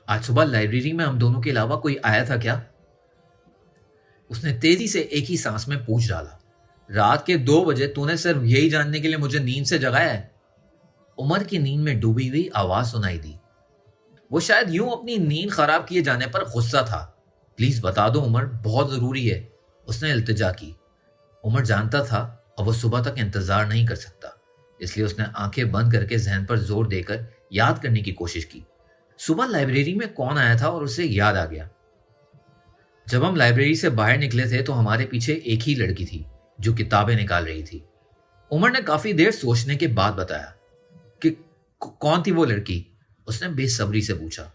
آج صبح لائبریری میں ہم دونوں کے علاوہ کوئی آیا تھا کیا؟ اس نے تیزی سے ایک ہی سانس میں پوچھ ڈالا۔ رات کے 2 بجے تو نے صرف یہی جاننے کے لیے مجھے نیند سے جگایا ہے؟ عمر کی نیند میں ڈوبی ہوئی آواز سنائی دی۔ وہ شاید یوں اپنی نیند خراب کیے جانے پر غصہ تھا۔ پلیز بتا دو عمر، بہت ضروری ہے، اس نے التجا کی۔ عمر جانتا تھا اب وہ صبح تک انتظار نہیں کر سکتا، اس لیے اس نے آنکھیں بند کر کے ذہن پر زور دے کر یاد کرنے کی کوشش کی۔ صبح لائبریری میں کون آیا تھا اور اسے یاد آ گیا۔ جب ہم لائبریری سے باہر نکلے تھے تو ہمارے پیچھے ایک ہی لڑکی تھی جو کتابیں نکال رہی تھی۔ عمر نے کافی دیر سوچنے کے بعد بتایا کہ کون تھی وہ لڑکی؟ اس نے بے صبری سے پوچھا۔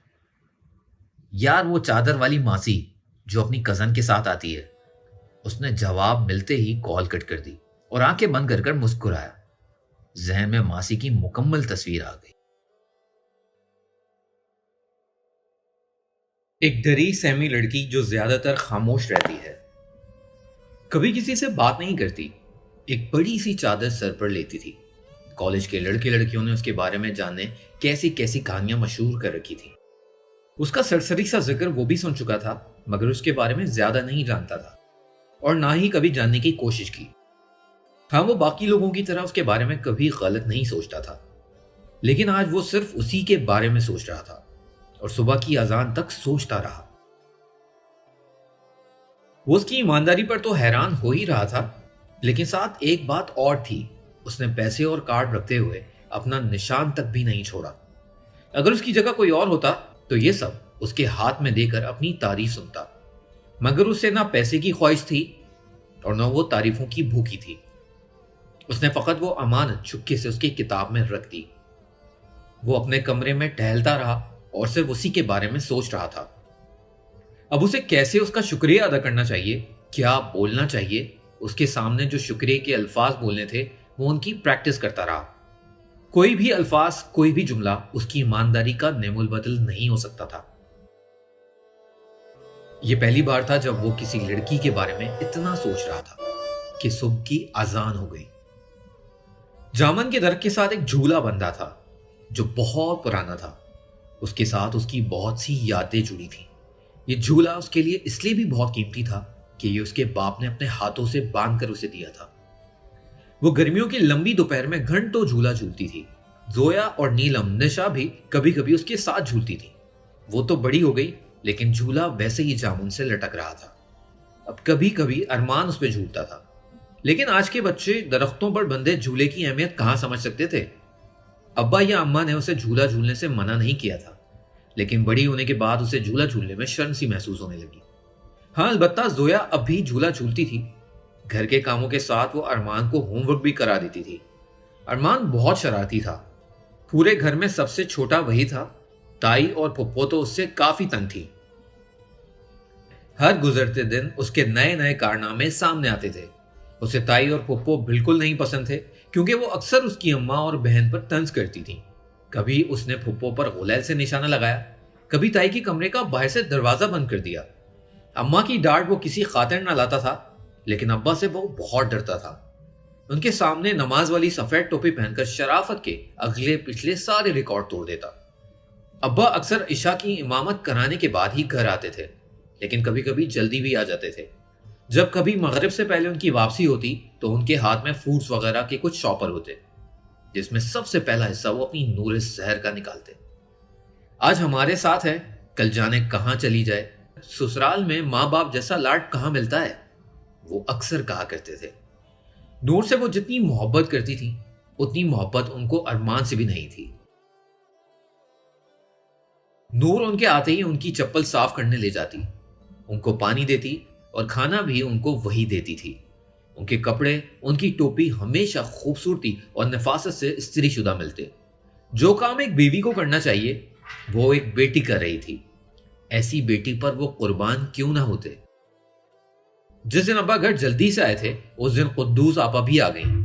یار وہ چادر والی ماسی جو اپنی کزن کے ساتھ آتی ہے، اس نے جواب ملتے ہی کال کٹ کر دی اور آنکھیں بند کر کر مسکرایا۔ ذہن میں ماسی کی مکمل تصویر آ گئی۔ ایک ڈری سہمی لڑکی جو زیادہ تر خاموش رہتی ہے، کبھی کسی سے بات نہیں کرتی، ایک بڑی سی چادر سر پر لیتی تھی۔ کالج کے لڑکے لڑکیوں نے اس کے بارے میں جاننے کیسی کیسی کہانیاں مشہور کر رکھی تھی۔ اس کا سرسری سا ذکر وہ بھی سن چکا تھا، مگر اس کے بارے میں زیادہ نہیں جانتا تھا اور نہ ہی کبھی جاننے کی کوشش کی۔ ہاں، وہ باقی لوگوں کی طرح اس کے بارے میں کبھی غلط نہیں سوچتا تھا، لیکن آج وہ صرف اسی کے بارے میں سوچ رہا تھا اور صبح کی اذان تک سوچتا رہا۔ وہ اس کی ایمانداری پر تو حیران ہو ہی رہا تھا، لیکن ساتھ ایک بات اور تھی، اس نے پیسے اور کارڈ رکھتے ہوئے اپنا نشان تک بھی نہیں چھوڑا۔ اگر اس کی جگہ کوئی اور ہوتا تو یہ سب اس کے ہاتھ میں دے کر اپنی تعریف سنتا، مگر اسے نہ پیسے کی خواہش تھی اور نہ وہ تعریفوں کی بھوکی تھی۔ اس نے فقط وہ امانت چپکے سے اس کی کتاب میں رکھ دی۔ وہ اپنے کمرے میں ٹہلتا رہا اور صرف اسی کے بارے میں سوچ رہا تھا۔ اب اسے کیسے اس کا شکریہ ادا کرنا چاہیے، کیا بولنا چاہیے، اس کے سامنے جو شکریہ کے الفاظ بولنے تھے وہ ان کی پریکٹس کرتا رہا۔ کوئی بھی الفاظ، کوئی بھی جملہ اس کی ایمانداری کا نعم البدل نہیں ہو سکتا تھا۔ یہ پہلی بار تھا جب وہ کسی لڑکی کے بارے میں اتنا سوچ رہا تھا کہ صبح کی اذان ہو گئی۔ جامن کے درخت کے ساتھ ایک جھولا بندھا تھا جو بہت پرانا تھا، اس کے ساتھ اس کی بہت سی یادیں جڑی تھیں۔ یہ جھولا اس کے لیے اس لیے بھی بہت قیمتی تھا کہ یہ اس کے باپ نے اپنے ہاتھوں سے باندھ کر اسے دیا تھا۔ وہ گرمیوں کی لمبی دوپہر میں گھنٹوں جھولا جھولتی تھی۔ زویا اور نیلم نشا بھی کبھی کبھی اس کے ساتھ جھولتی تھی۔ وہ تو بڑی ہو گئی، لیکن جھولا ویسے ہی جامن سے لٹک رہا تھا۔ اب کبھی کبھی ارمان اس پہ جھولتا تھا، لیکن آج کے بچے درختوں پر بندھے جھولے کی اہمیت کہاں سمجھ سکتے تھے؟ ابا یا اماں نے اسے جھولا جھولنے سے منع نہیں کیا تھا، لیکن بڑی ہونے کے بعد اسے جھولا جھولنے میں شرم سی محسوس ہونے لگی۔ ہاں، البتہ زویا اب بھی جھولا جھولتی تھی۔ گھر کے کاموں کے ساتھ وہ ارمان کو ہوم ورک بھی کرا دیتی تھی۔ ارمان بہت شرارتی تھا، پورے گھر میں سب سے چھوٹا وہی تھا۔ تائی اور پھپھو تو اس سے کافی تنگ تھی۔ ہر گزرتے دن اس کے نئے نئے کارنامے سامنے آتے تھے۔ اسے تائی اور پھپھو بالکل نہیں پسند تھے، کیونکہ وہ اکثر اس کی اماں اور بہن پر طنز کرتی تھیں۔ کبھی اس نے پھپھو پر غلیل سے نشانہ لگایا، کبھی تائی کے کمرے کا باہر سے دروازہ بند کر دیا۔ اماں کی ڈانٹ وہ کسی خاطر نہ لاتا تھا، لیکن ابا سے وہ بہت ڈرتا تھا۔ ان کے سامنے نماز والی سفید ٹوپی پہن کر شرافت کے اگلے پچھلے سارے ریکارڈ توڑ دیتا۔ ابا اکثر عشاء کی امامت کرانے کے بعد ہی گھر آتے تھے، لیکن کبھی کبھی جلدی بھی آ جاتے تھے۔ جب کبھی مغرب سے پہلے ان کی واپسی ہوتی تو ان کے ہاتھ میں فروٹس وغیرہ کے کچھ شاپر ہوتے، جس میں سب سے پہلا حصہ وہ اپنی نور زہر کا نکالتے۔ آج ہمارے ساتھ ہے، کل جانے کہاں چلی جائے، سسرال میں ماں باپ جیسا لاڈ کہاں ملتا ہے، وہ اکثر کہا کرتے تھے۔ نور سے وہ جتنی محبت کرتی تھی اتنی محبت ان کو ارمان سے بھی نہیں تھی۔ نور ان کے آتے ہی ان کی چپل صاف کرنے لے جاتی، ان کو پانی دیتی اور کھانا بھی ان کو وہی دیتی تھی۔ ان کے کپڑے، ان کی ٹوپی ہمیشہ خوبصورتی اور نفاست سے استری شدہ ملتے۔ جو کام ایک بیوی کو کرنا چاہیے وہ ایک بیٹی کر رہی تھی۔ ایسی بیٹی پر وہ قربان کیوں نہ ہوتے۔ جس دن ابا گھر جلدی سے آئے تھے اس دن قدوس آپا بھی آ گئیں۔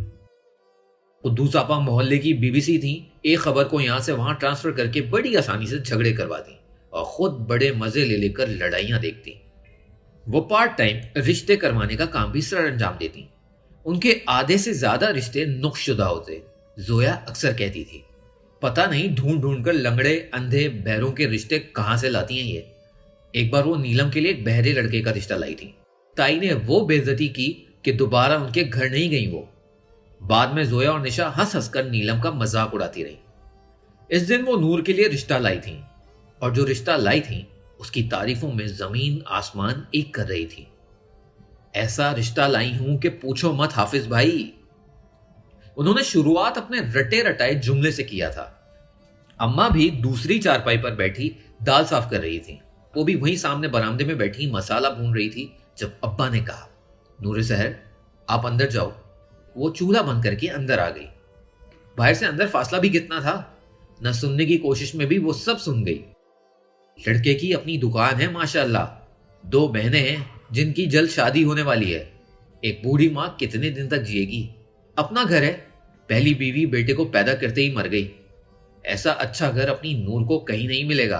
قدوس آپا محلے کی بی بی سی تھیں، ایک خبر کو یہاں سے وہاں ٹرانسفر کر کے بڑی آسانی سے جھگڑے کروا دیں اور خود بڑے مزے لے لے کر لڑائیاں دیکھتی۔ وہ پارٹ ٹائم رشتے کروانے کا کام بھی سر انجام دیتی۔ ان کے آدھے سے زیادہ رشتے نقص شدہ ہوتے۔ زویا اکثر کہتی تھی पता नहीं ढूंढ ढूंढ कर लंगड़े अंधे बहरों के रिश्ते कहां से लाती हैं ये। एक बार वो नीलम के लिए एक बहरे लड़के का रिश्ता लाई थी। ताई ने वो बेइज्जती की कि दोबारा उनके घर नहीं गई वो। बाद में जोया और निशा हंस हंस कर नीलम का मजाक उड़ाती रही। इस दिन वो नूर के लिए रिश्ता लाई थी, और जो रिश्ता लाई थी उसकी तारीफों में जमीन आसमान एक कर रही थी। ऐसा रिश्ता लाई हूं कि पूछो मत हाफिज भाई। उन्होंने शुरुआत अपने रटे रटाए जुमले से किया था। अम्मा भी दूसरी चारपाई पर बैठी दाल साफ कर रही थी। वो भी वहीं सामने बरामदे में बैठी मसाला भून रही थी जब अब्बा ने कहा, नूरे सहर आप अंदर जाओ। वो चूल्हा बंद करके अंदर आ गई। बाहर से अंदर फासला भी कितना था, न सुनने की कोशिश में भी वो सब सुन गई। लड़के की अपनी दुकान है माशाल्लाह, 2 बहनें हैं जिनकी जल्द शादी होने वाली है। एक बूढ़ी माँ कितने दिन तक जिएगी। अपना घर है, पहली बीवी बेटे को पैदा करते ही मर गई। ऐसा अच्छा घर अपनी नूर को कहीं नहीं मिलेगा।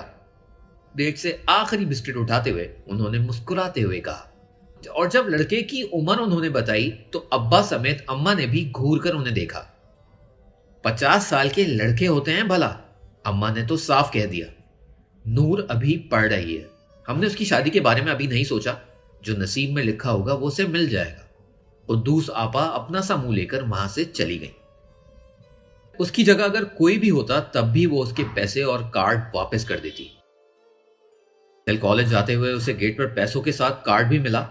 प्लेट से आखिरी बिस्किट उठाते हुए उन्होंने मुस्कुराते हुए कहा। और जब लड़के की उम्र उन्होंने बताई तो अब्बा समेत अम्मा ने भी घूर कर उन्हें देखा। 50 साल के लड़के होते हैं भला, अम्मा ने तो साफ कह दिया। नूर अभी पढ़ रही है, हमने उसकी शादी के बारे में अभी नहीं सोचा। जो नसीब में लिखा होगा वो उसे मिल जाएगा। कुद्दूस आपा अपना सा मुंह लेकर वहां से चली गई। उसकी जगह अगर कोई भी होता तब भी वो उसके पैसे और कार्ड वापस कर देती। कल कॉलेज जाते हुए उसे गेट पर पैसों के साथ कार्ड भी मिला,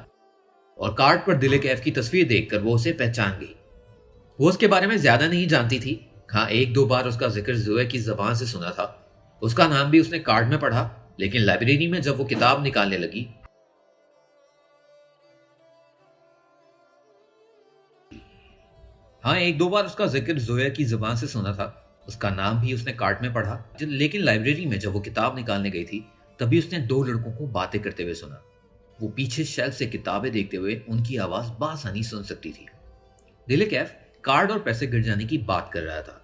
और कार्ड पर दिल कैफ की तस्वीर देखकर वो उसे पहचान गई। वो उसके बारे में ज्यादा नहीं जानती थी। हाँ, 1-2 बार उसका जिक्र जोया की जबान से सुना था। उसका नाम भी उसने कार्ड में पढ़ा, लेकिन लाइब्रेरी में जब वो किताब निकालने लगी हाँ, 1-2 बार उसका जिक्र जोया की जुबान से सुना था। उसका नाम भी उसने कार्ड में पढ़ा, लेकिन लाइब्रेरी में जब वो किताब निकालने गई थी तभी उसने 2 लड़कों को बातें करते हुए सुना। वो पीछे शेल्फ से किताबें देखते हुए उनकी आवाज बासानी सुन सकती थी। दिल कैफ कार्ड और पैसे गिर जाने की बात कर रहा था,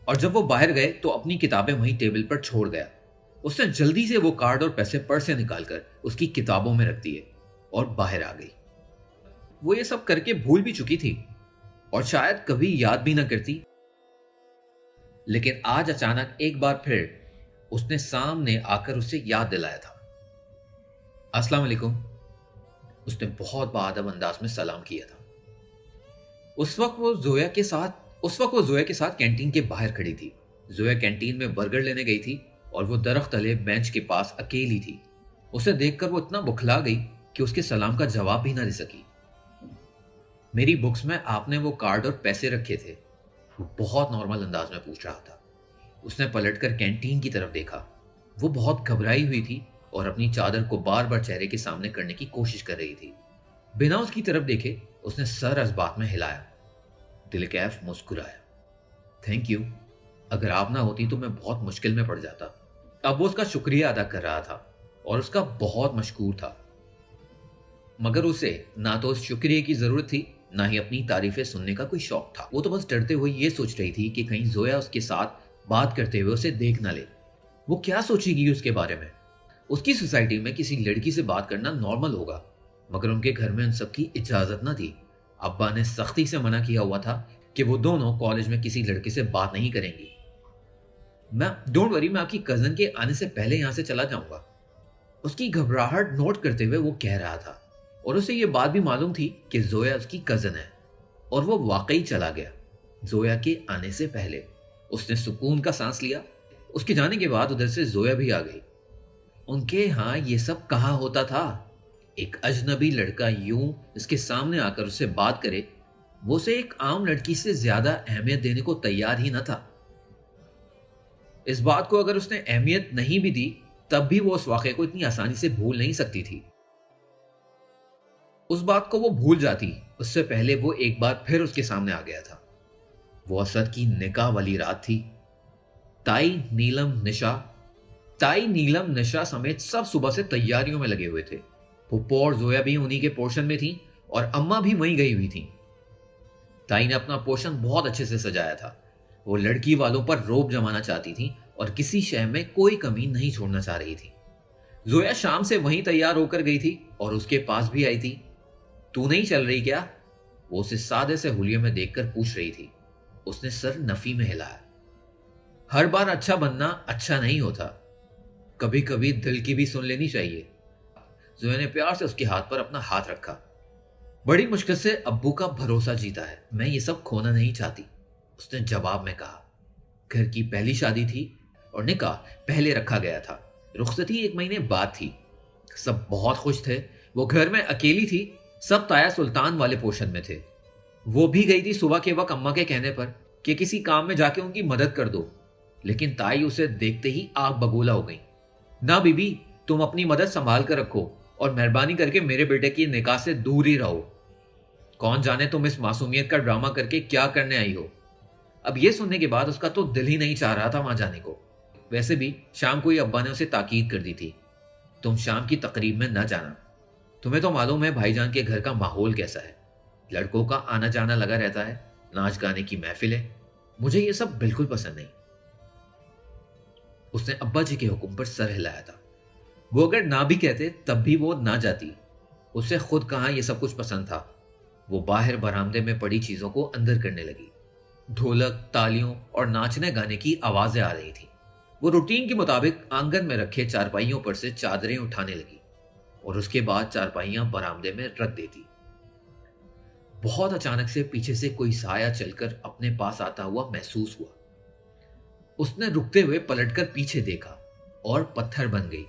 और जब वो बाहर गए तो अपनी किताबें वहीं टेबल पर छोड़ गया। उसने जल्दी से वो कार्ड और पैसे पर्स से निकालकर उसकी किताबों में रख दिए और बाहर आ गई। वो ये सब करके भूल भी चुकी थी और शायद कभी याद भी ना करती, लेकिन आज अचानक एक बार फिर उसने सामने आकर उसे याद दिलाया था। अस्सलाम वालेकुम, उसने बहुत बाअदब अंदाज में सलाम किया था। उस वक्त वो जोया के साथ कैंटीन के बाहर खड़ी थी। जोया कैंटीन में बर्गर लेने गई थी और वो दरख्त तले बेंच के पास अकेली थी। उसे देखकर वो इतना बुखला गई कि उसके सलाम का जवाब भी ना दे सकी। मेरी बुक्स में आपने वो कार्ड और पैसे रखे थे, वो बहुत नॉर्मल अंदाज में पूछ रहा था। उसने पलटकर कैंटीन की तरफ देखा। वो बहुत घबराई हुई थी और अपनी चादर को बार बार चेहरे के सामने करने की कोशिश कर रही थी। बिना उसकी तरफ देखे उसने सर इस बात में हिलाया। दिल कैफ मुस्कुराया। थैंक यू, अगर आप ना होती तो मैं बहुत मुश्किल में पड़ जाता। अब वो उसका शुक्रिया अदा कर रहा था और उसका बहुत मशकूर था, मगर उसे ना तो उस शुक्रिया की जरूरत थी, ना ही अपनी तारीफें सुनने का कोई शौक था। वो तो बस डरते हुए ये सोच रही थी कि कहीं जोया उसके साथ बात करते हुए उसे देख ना ले। वो क्या सोचेगी उसके बारे में। उसकी सोसाइटी में किसी लड़की से बात करना नॉर्मल होगा, मगर उनके घर में उन सबकी इजाजत न थी। अब्बा ने सख्ती से मना किया हुआ था कि वो दोनों कॉलेज में किसी लड़के से बात नहीं करेंगी। डोंट वरी, मैं आपकी कजन के आने से पहले यहां से चला जाऊंगा, उसकी घबराहट नोट करते हुए वो कह रहा था। और उसे ये बात भी मालूम थी कि जोया उसकी कजन है, और वो वाकई चला गया जोया के आने से पहले। उसने सुकून का सांस लिया। उसके जाने के बाद उधर से जोया भी आ गई। उनके यहाँ ये सब कहाँ होता था। एक अजनबी लड़का यूं इसके सामने आकर उससे बात करे, वो उसे एक आम लड़की से ज्यादा अहमियत देने को तैयार ही न था। इस बात को अगर उसने अहमियत नहीं भी दी तब भी वो उस वाक़े को इतनी आसानी से भूल नहीं सकती थी। उस बात को वो भूल जाती उससे पहले वो एक बार फिर उसके सामने आ गया था। वो असद की निकाह वाली रात थी। ताई नीलम निशा समेत सब सुबह से तैयारियों में लगे हुए थे। पुप्पो और जोया भी उन्हीं के पोर्शन में थी और अम्मा भी वहीं गई हुई थी। ताई ने अपना पोर्शन बहुत अच्छे से सजाया था। वो लड़की वालों पर रोब जमाना चाहती थी और किसी शय में कोई कमी नहीं छोड़ना चाह रही थी। जोया शाम से वहीं तैयार होकर गई थी और उसके पास भी आई थी। तू नहीं चल रही क्या? वो उसे सादे से हुलिये में देखकर पूछ रही थी। उसने सर नफी में हिलाया। हर बार अच्छा बनना अच्छा नहीं होता, कभी कभी दिल की भी सुन लेनी चाहिए। जोया ने प्यार से उसके हाथ पर अपना हाथ रखा। बड़ी मुश्किल से अब्बू का भरोसा जीता है, मैं ये सब खोना नहीं चाहती, उसने जवाब में कहा। घर की पहली शादी थी और निकाह पहले रखा गया था। रुखसती 1 महीने बाद थी। सब बहुत खुश थे। वो घर में अकेली थी। सब ताया सुल्तान वाले पोर्शन में थे। वो भी गई थी सुबह के वक्त अम्मा के कहने पर कि किसी काम में जाके उनकी मदद कर दो, लेकिन ताई उसे देखते ही आग बगोला हो गई। ना बीबी, तुम अपनी मदद संभाल कर रखो और मेहरबानी करके मेरे बेटे की निकाह से दूर ही रहो। कौन जाने तुम इस मासूमियत का ड्रामा करके क्या करने आई हो। अब यह सुनने के बाद उसका तो दिल ही नहीं चाह रहा था वहां जाने को। वैसे भी शाम को ही अब्बा ने उसे ताकीद कर दी थी, तुम शाम की तकरीब में न जाना। तुम्हें तो मालूम है भाईजान के घर का माहौल कैसा है, लड़कों का आना जाना लगा रहता है, नाच गाने की महफिल है, मुझे ये सब बिल्कुल पसंद नहीं। उसने अब्बा जी के हुक्म पर सर हिलाया था। वो अगर ना भी कहते तब भी वो ना जाती। उसे खुद कहाँ ये सब कुछ पसंद था। वो बाहर बरामदे में पड़ी चीजों को अंदर करने लगी। ढोलक, तालियों और नाचने गाने की आवाजें आ रही थी। वो रूटीन के मुताबिक आंगन में रखे चारपाइयों पर से चादरें उठाने लगी और उसके बाद चारपाइयां बरामदे में रख देती। बहुत अचानक से पीछे से कोई साया चलकर अपने पास आता हुआ महसूस हुआ। उसने रुकते हुए पलटकर पीछे देखा और पत्थर बन गई।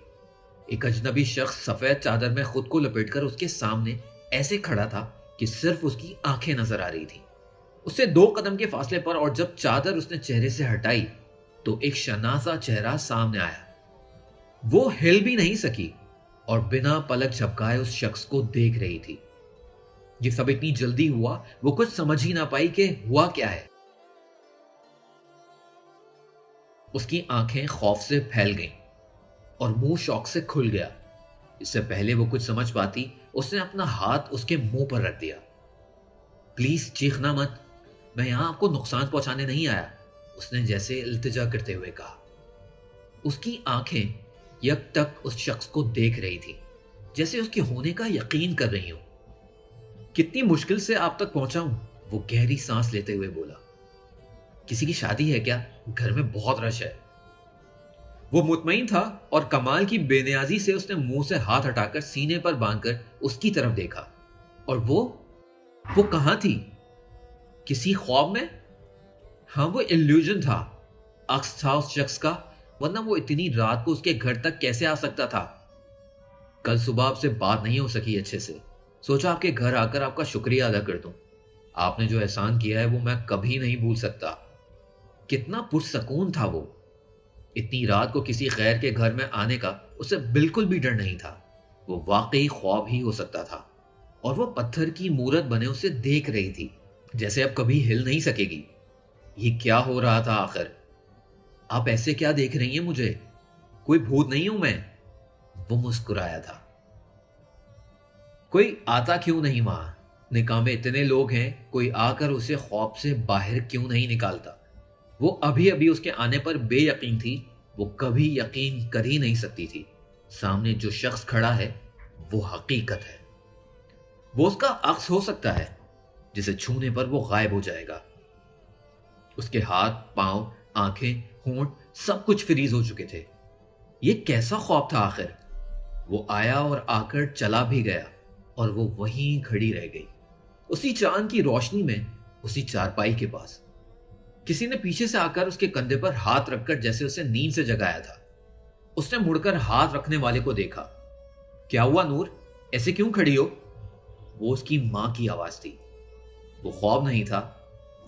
एक अजनबी शख्स सफेद चादर में खुद को लपेटकर उसके सामने ऐसे खड़ा था कि सिर्फ उसकी आंखें नजर आ रही थी। उससे 2 कदम के फासले पर, और जब चादर उसने चेहरे से हटाई तो एक शनासा चेहरा सामने आया। वो हिल भी नहीं सकी और बिना पलक झपकाए उस शख्स को देख रही थी। ये सब इतनी जल्दी हुआ वो कुछ समझ ही ना पाई कि हुआ क्या है। उसकी आंखें खौफ से फैल गईं और मुंह शौक से खुल गया। इससे पहले वो कुछ समझ पाती, उसने अपना हाथ उसके मुंह पर रख दिया। प्लीज चीखना मत, मैं यहां आपको नुकसान पहुंचाने नहीं आया, उसने जैसे इल्तिजा करते हुए कहा। उसकी आंखें यक तक उस शख्स को देख रही थी, जैसे उसके होने का यकीन कर रही हो। कितनी मुश्किल से आप तक पहुंचा हूं, वो गहरी सांस लेते हुए बोला। किसी की शादी है क्या? घर में बहुत रश है। वो मुतमईन था और कमाल की बेनियाजी से उसने मुंह से हाथ हटाकर सीने पर बांधकर उसकी तरफ देखा। और वो कहां थी? किसी ख्वाब में? हाँ, वो इल्यूजन था। अक्स था उस शख्स का, वरना वो इतनी रात को उसके घर तक कैसे आ सकता था? कल सुबह आपसे बात नहीं हो सकी अच्छे से, सोचा आपके घर आकर आपका शुक्रिया अदा कर दूं। आपने जो एहसान किया है वो मैं कभी नहीं भूल सकता। कितना पुरसकून था वो। इतनी रात को किसी गैर के घर में आने का उसे बिल्कुल भी डर नहीं था। वो वाकई ख्वाब ही हो सकता था। और वो पत्थर की मूरत बने उसे देख रही थी, जैसे अब कभी हिल नहीं सकेगी। ये क्या हो रहा था आखिर? आप ऐसे क्या देख रही हैं मुझे? कोई भूत नहीं हूं मैं? वो मुस्कुराया था। कोई आता क्यों नहीं वहां? निकाह में इतने लोग हैं, कोई आकर उसे खौफ से बाहर क्यों नहीं निकालता? वो अभी अभी उसके आने पर बेयकीन थी, वो कभी यकीन कर ही नहीं सकती थी। सामने जो शख्स खड़ा है वो हकीकत है। वो उसका अक्स हो सकता है जिसे छूने पर वो गायब हो जाएगा। उसके हाथ, पांव, आंखें, होंठ सब कुछ फ्रीज हो चुके थे। ये कैसा ख्वाब था आखिर? वो आया और आकर चला भी गया और वो वहीं खड़ी रह गई, उसी चांद की रोशनी में, उसी चारपाई के पास। किसी ने पीछे से आकर उसके कंधे पर हाथ रखकर जैसे उसे नींद से जगाया था। उसने मुड़कर हाथ रखने वाले को देखा। क्या हुआ नूर, ऐसे क्यों खड़ी हो? वो उसकी मां की आवाज थी। वो ख्वाब नहीं था,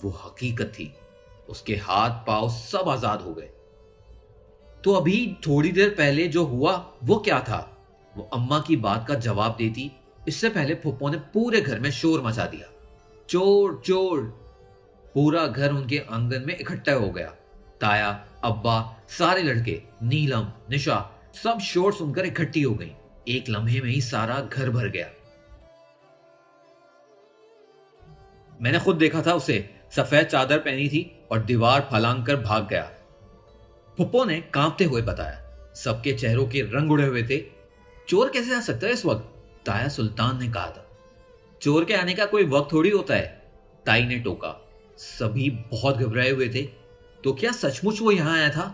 वो हकीकत थी। उसके हाथ पांव सब आजाद हो गए। तो अभी थोड़ी देर पहले जो हुआ वो क्या था? वो अम्मा की बात का जवाब देती इससे पहले फुप्पो ने पूरे घर में शोर मचा दिया। चोर चोर! पूरा घर उनके आंगन में इकट्ठा हो गया। ताया, अब्बा, सारे लड़के, नीलम, निशा सब शोर सुनकर इकट्ठी हो गई। एक लम्हे में ही सारा घर भर गया। मैंने खुद देखा था उसे, सफेद चादर पहनी थी और दीवार फलांग कर भाग गया, फुप्पो ने कांपते हुए बताया। सबके चेहरों के रंग उड़े हुए थे। चोर कैसे आ सकता है इस वक्त? ताया सुल्तान ने कहा था। चोर के आने का कोई वक्त थोड़ी होता है, ताई ने टोका। सभी बहुत घबराए हुए थे। तो क्या सचमुच वो यहां आया था?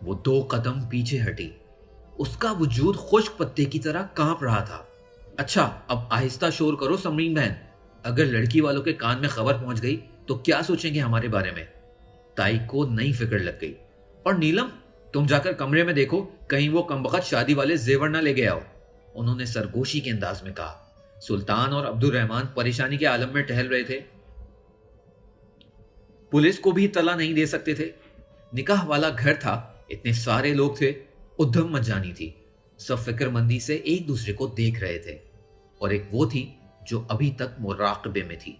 वो 2 कदम पीछे हटी। उसका वजूद खुश्क पत्ते की तरह कांप रहा था। अच्छा, अब आहिस्ता शोर करो समरीन बहन। अगर लड़की वालों के कान में खबर पहुंच गई तो क्या सोचेंगे हमारे बारे में? ताई को नई फिक्र लग गई। और नीलम, तुम जाकर कमरे में देखो, कहीं वो कमबख्त शादी वाले जेवर ना ले गया हो, उन्होंने सरगोशी के अंदाज में कहा। सुल्तान और अब्दुल रहमान परेशानी के आलम में टहल रहे थे। पुलिस को भी तला नहीं दे सकते थे। निकाह वाला घर था, इतने सारे लोग थे, उद्दम मचानी थी। सब फिक्रमंदी से एक दूसरे को देख रहे थे। और एक वो थी जो अभी तक मुराकबे में थी।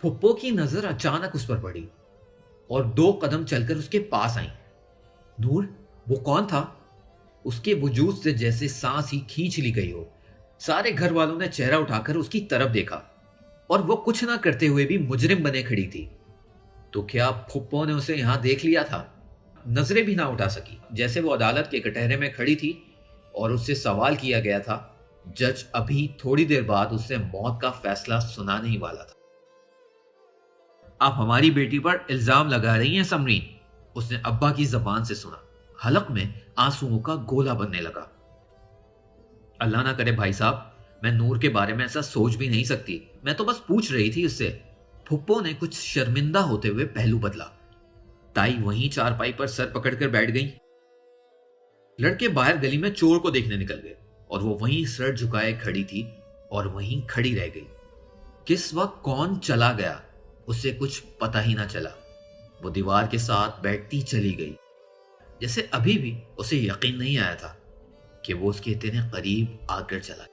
फुप्पो की नजर अचानक उस पर पड़ी और 2 कदम चलकर उसके पास आई। नूर, वो कौन था? उसके वजूद से जैसे सांस ही खींच ली गई हो। सारे घर वालों ने चेहरा उठाकर उसकी तरफ देखा और वो कुछ ना करते हुए भी मुजरिम बने खड़ी थी। तो क्या फुप्पो ने उसे यहां देख लिया था? नजरें भी ना उठा सकी, जैसे वो अदालत के कटहरे में खड़ी थी और उससे सवाल किया गया था। जज अभी थोड़ी देर बाद उससे मौत का फैसला सुनाने ही वाला था। आप हमारी बेटी पर इल्जाम लगा रही हैं समरीन, उसने अब्बा की जबान से सुना। हलक में आंसुओं का गोला बनने लगा। अल्लाह ना करे भाई साहब, मैं नूर के बारे में ऐसा सोच भी नहीं सकती। मैं तो बस पूछ रही थी उससे। फुप्पो ने कुछ शर्मिंदा होते हुए पहलू बदला। ताई वहीं चारपाई पर सर पकड़कर बैठ गई। लड़के बाहर गली में चोर को देखने निकल गए और वो वहीं सर झुकाए खड़ी थी और वहीं खड़ी रह गई। किस वक्त कौन चला गया उसे कुछ पता ही ना चला। वो दीवार के साथ बैठती चली गई, जैसे अभी भी उसे यकीन नहीं आया था कि वो उसके इतने करीब आकर चला।